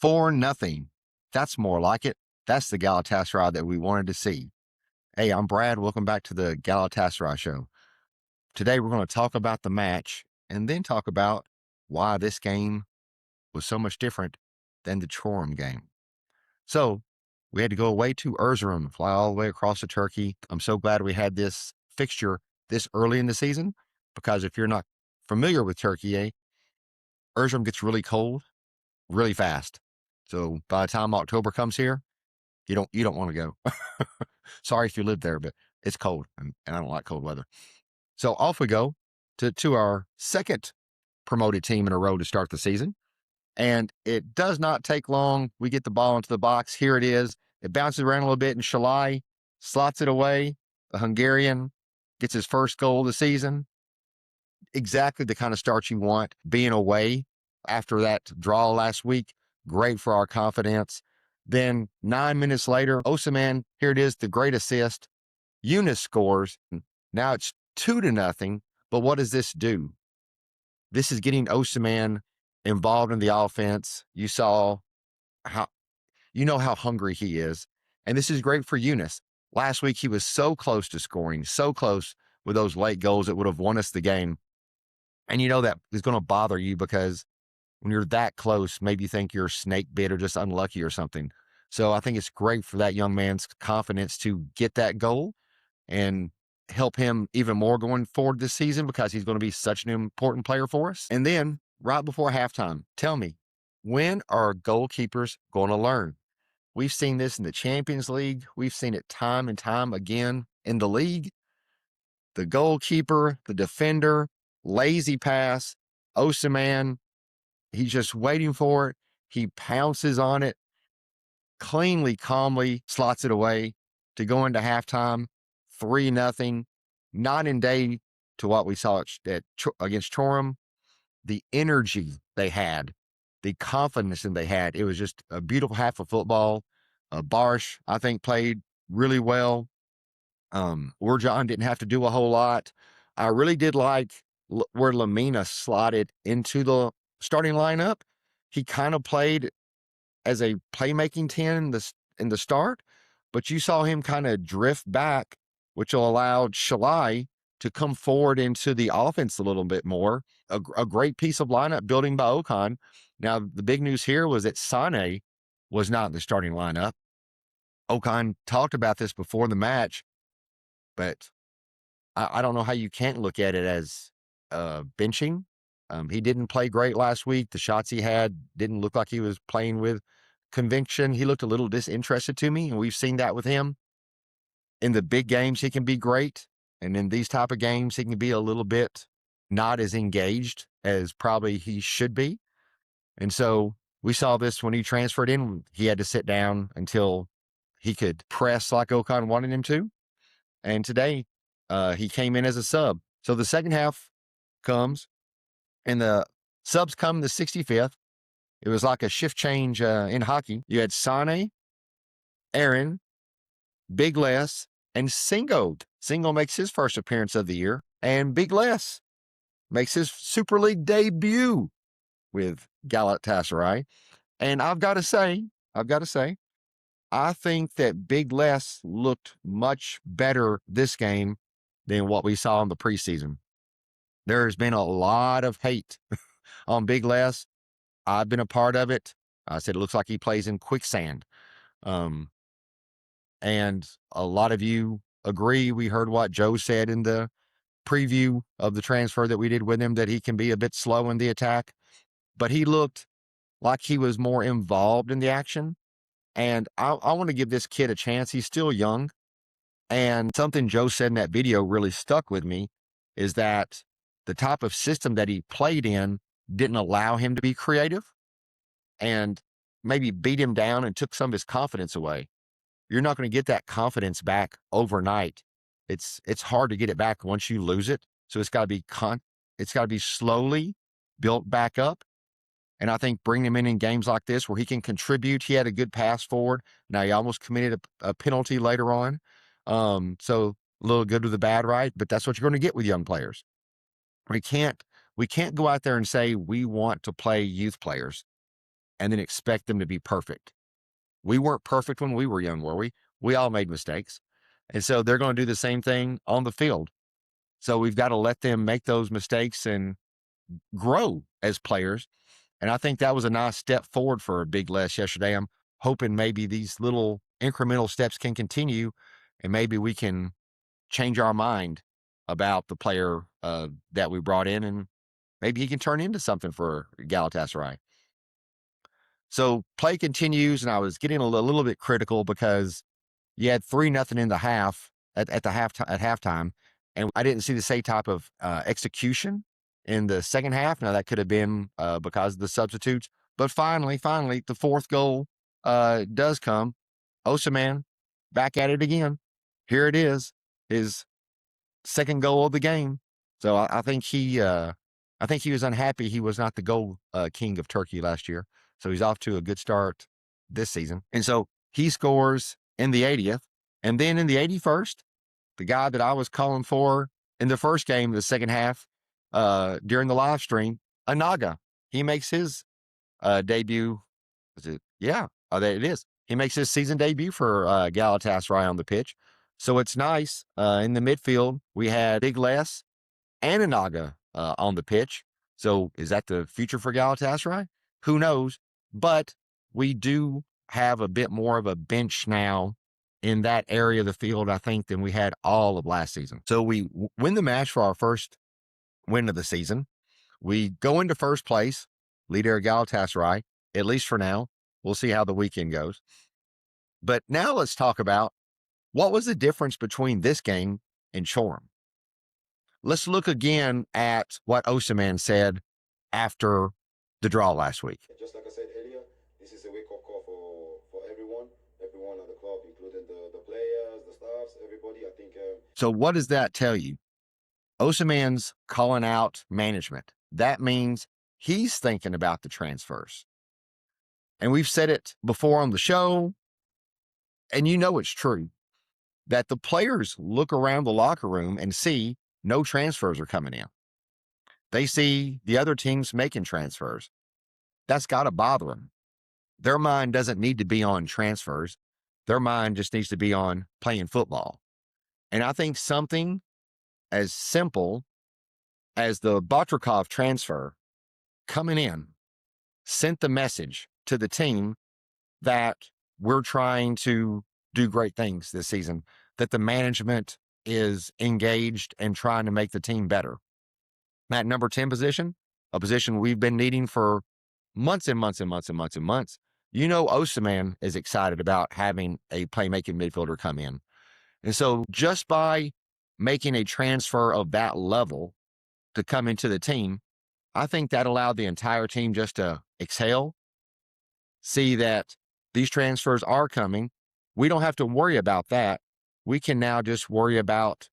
4-0. That's more like it. That's the Galatasaray that we wanted to see. Hey, I'm Brad. Welcome back to the Galatasaray Show. Today, we're going to talk about the match and then talk about why this game was so much different than the Çorum game. So, we had to go away to Erzurum, fly all the way across to Turkey. I'm so glad we had this fixture this early in the season, because if you're not familiar with Turkey, Erzurum gets really cold really fast. So by the time October comes here, you don't want to go. Sorry if you live there, but it's cold and I don't like cold weather. So off we go to our second promoted team in a row to start the season. And it does not take long. We get the ball into the box. Here it is. It bounces around a little bit, and Sallai slots it away. The Hungarian gets his first goal of the season. Exactly the kind of start you want. Being away after that draw last week, great for our confidence. Then 9 minutes later, Osimhen, here it is, the great assist. Yunus scores. Now it's 2-0. But what does this do? This is getting Osimhen involved in the offense. You know how hungry he is. And this is great for Yunus. Last week, he was so close to scoring, so close with those late goals that would have won us the game. And you know that is going to bother you, because when you're that close, maybe you think you're snake bit or just unlucky or something. So I think it's great for that young man's confidence to get that goal and help him even more going forward this season, because he's going to be such an important player for us. And then right before halftime, tell me, when are goalkeepers going to learn? We've seen this in the Champions League. We've seen it time and time again in the league. The goalkeeper, the defender, lazy pass, Osimhen, he's just waiting for it. He pounces on it, cleanly, calmly slots it away to go into halftime, 3-0. Night and day to what we saw against Çorum. The energy they had, the confidence that they had. It was just a beautiful half of football. Barsh, I think, played really well. Urjan didn't have to do a whole lot. I really did like where Lemina slotted into the starting lineup. He kind of played as a playmaking 10 in the start, but you saw him kind of drift back, which allowed Sallai to come forward into the offense a little bit more. A great piece of lineup building by Okan. Now, the big news here was that Sané was not in the starting lineup. Okan talked about this before the match, but I don't know how you can't look at it as benching. He didn't play great last week. The shots he had didn't look like he was playing with conviction. He looked a little disinterested to me, and we've seen that with him. In the big games, he can be great. And in these type of games, he can be a little bit not as engaged as probably he should be. And so we saw this when he transferred in. He had to sit down until he could press like Okan wanted him to. And today, he came in as a sub. So the second half comes, and the subs come in the 65th. It was like a shift change in hockey. You had Sané, Aaron, Big Les, and Singo. Singo makes his first appearance of the year, and Big Les makes his Super League debut with Galatasaray. And I've got to say, I think that Big Les looked much better this game than what we saw in the preseason. There's been a lot of hate on Big Les. I've been a part of it. I said it looks like he plays in quicksand. And a lot of you agree. We heard what Joe said in the preview of the transfer that we did with him, that he can be a bit slow in the attack. But he looked like he was more involved in the action. And I want to give this kid a chance. He's still young. And something Joe said in that video really stuck with me, is that the type of system that he played in didn't allow him to be creative and maybe beat him down and took some of his confidence away. You're not going to get that confidence back overnight. It's hard to get it back once you lose it. So it's got to be slowly built back up. And I think bringing him in games like this where he can contribute. He had a good pass forward. Now he almost committed a penalty later on. So a little good with the bad, right? But that's what you're going to get with young players. We can't go out there and say we want to play youth players. and then expect them to be perfect. We weren't perfect when we were young, were we? We all made mistakes. And so they're going to do the same thing on the field. So we've got to let them make those mistakes and grow as players. And I think that was a nice step forward for Big Les yesterday. I'm hoping maybe these little incremental steps can continue and maybe we can change our mind about the player that we brought in, and maybe he can turn into something for Galatasaray. So play continues, and I was getting a little bit critical because you had 3-0 in the half at halftime, and I didn't see the same type of execution in the second half. Now that could have been because of the substitutes, but finally, the fourth goal does come. Osimhen back at it again. Here it is, his second goal of the game. So I think he was unhappy he was not the goal king of Turkey last year. So he's off to a good start this season. And so he scores in the 80th. And then in the 81st, the guy that I was calling for in the first game of the second half during the live stream, Anaga, he makes his debut. Yeah, there it is. He makes his season debut for Galatasaray on the pitch. So it's nice. In the midfield, we had Big Les and Anaga on the pitch. So is that the future for Galatasaray? Who knows? But we do have a bit more of a bench now in that area of the field, I think, than we had all of last season. So we win the match for our first win of the season. We go into first place, leader Galatasaray, at least for now. We'll see how the weekend goes. But now let's talk about what was the difference between this game and Çorum. Let's look again at what Osimhen said after the draw last week. Just like I said earlier, this is a wake-up call for everyone at the club, including the players, the staffs, everybody. I think. So what does that tell you? Osimhen's calling out management. That means he's thinking about the transfers. And we've said it before on the show, and you know it's true, that the players look around the locker room and see no transfers are coming in. They see the other teams making transfers. That's got to bother them. Their mind doesn't need to be on transfers. Their mind just needs to be on playing football. And I think something as simple as the Batrakov transfer coming in sent the message to the team that we're trying to do great things this season, that the management is engaged and trying to make the team better. That number 10 position, a position we've been needing for months and months and months and months and months. You know, Osimhen is excited about having a playmaking midfielder come in. And so just by making a transfer of that level to come into the team, I think that allowed the entire team just to exhale, see that these transfers are coming. We don't have to worry about that. We can now just worry about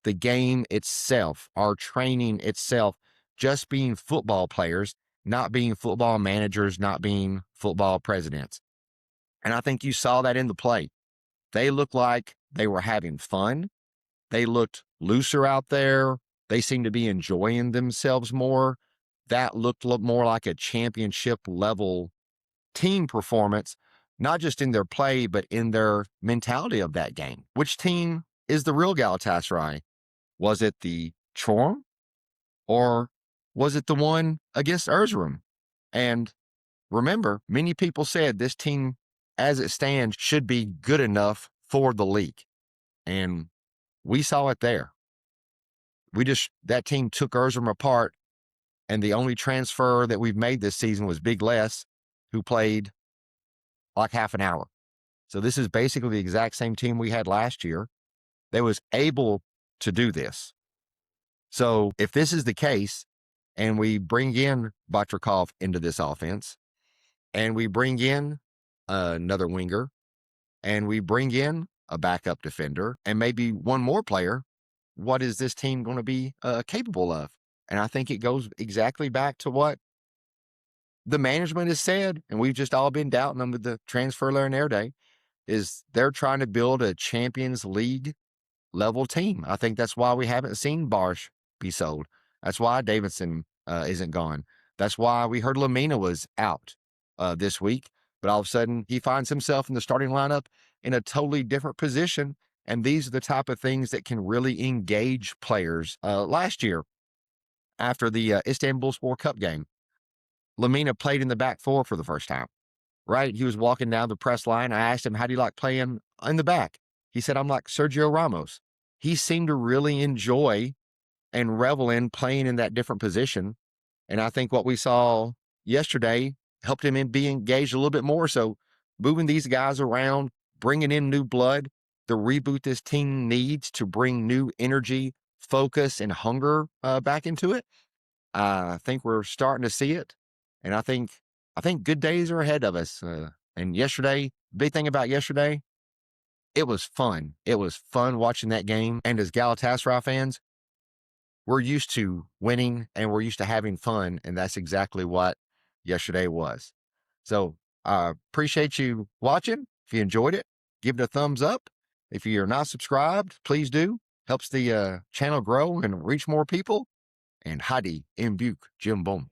the game itself, our training itself, just being football players, not being football managers, not being football presidents. And I think you saw that in the play. They looked like they were having fun. They looked looser out there. They seemed to be enjoying themselves more. That looked more like a championship level team performance, not just in their play, but in their mentality of that game. Which team is the real Galatasaray? Was it the Çorum or was it the one against Erzurum? And remember, many people said this team, as it stands, should be good enough for the league. And we saw it there. That team took Erzurum apart, and the only transfer that we've made this season was Big Les, who played like half an hour. So this is basically the exact same team we had last year that was able to do this. So if this is the case, and we bring in Batrakov into this offense, and we bring in another winger, and we bring in a backup defender, and maybe one more player, what is this team going to be capable of? And I think it goes exactly back to what the management has said, and we've just all been doubting them with the transfer Lerner Day, is they're trying to build a Champions League level team. I think that's why we haven't seen Barsh be sold. That's why Davidson isn't gone. That's why we heard Lemina was out this week, but all of a sudden he finds himself in the starting lineup in a totally different position. And these are the type of things that can really engage players. Last year, after the Istanbulspor Cup game, Lemina played in the back four for the first time, right? He was walking down the press line. I asked him, how do you like playing in the back? He said, I'm like Sergio Ramos. He seemed to really enjoy and revel in playing in that different position. And I think what we saw yesterday helped him be engaged a little bit more. So moving these guys around, bringing in new blood, the reboot this team needs to bring new energy, focus, and hunger back into it. I think we're starting to see it. And I think good days are ahead of us. And yesterday, big thing about yesterday, it was fun. It was fun watching that game. And as Galatasaray fans, we're used to winning and we're used to having fun. And that's exactly what yesterday was. So I appreciate you watching. If you enjoyed it, give it a thumbs up. If you're not subscribed, please do. Helps the channel grow and reach more people. And Hadi Mbuk Jim Boom.